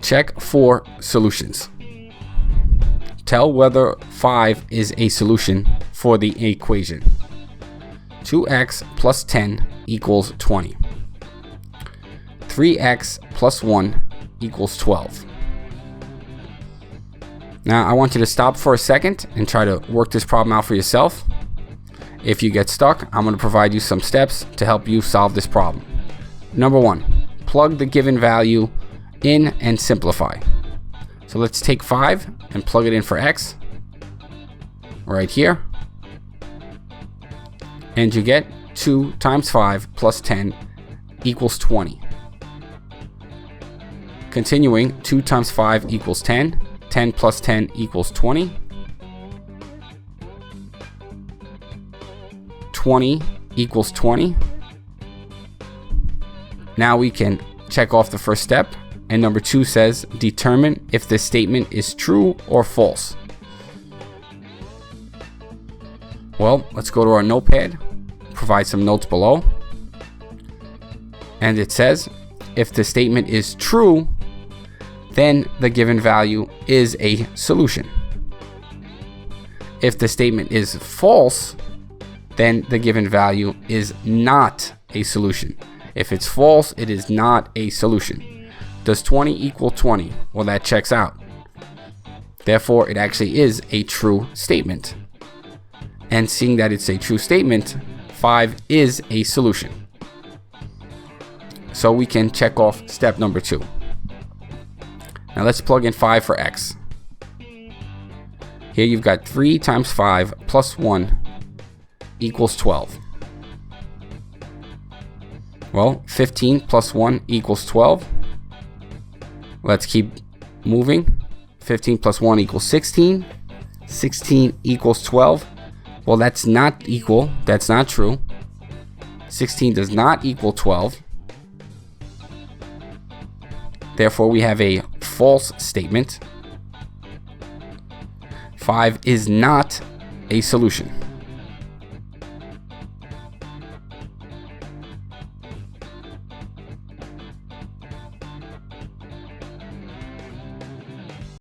Check for solutions. Tell whether 5 is a solution for the equation. 2x plus 10 equals 20. 3x plus 1 equals 12. Now I want you to stop for a second and try to work this problem out for yourself. If you get stuck, I'm going to provide you some steps to help you solve this problem. Number 1, plug the given value in and simplify. So let's take 5 and plug it in for x right here. And you get 2 times 5 plus 10 equals 20. Continuing, 2 times 5 equals 10. 10 plus 10 equals 20. 20 equals 20. Now we can check off the first step. And number 2 says, determine if this statement is true or false. Well, let's go to our notepad, provide some notes below. And it says, if the statement is true, then the given value is a solution. If the statement is false, then the given value is not a solution. If it's false, it is not a solution. Does 20 equal 20? Well, that checks out. Therefore, it actually is a true statement. And seeing that it's a true statement, 5 is a solution. So we can check off step number 2. Now let's plug in 5 for x. Here you've got 3 times 5 plus 1 equals 12. Well, 15 plus 1 equals 12. Let's keep moving. 15 plus 1 equals 16. 16 equals 12. Well, that's not equal. That's not true. 16 does not equal 12. Therefore, we have a false statement. 5 is not a solution.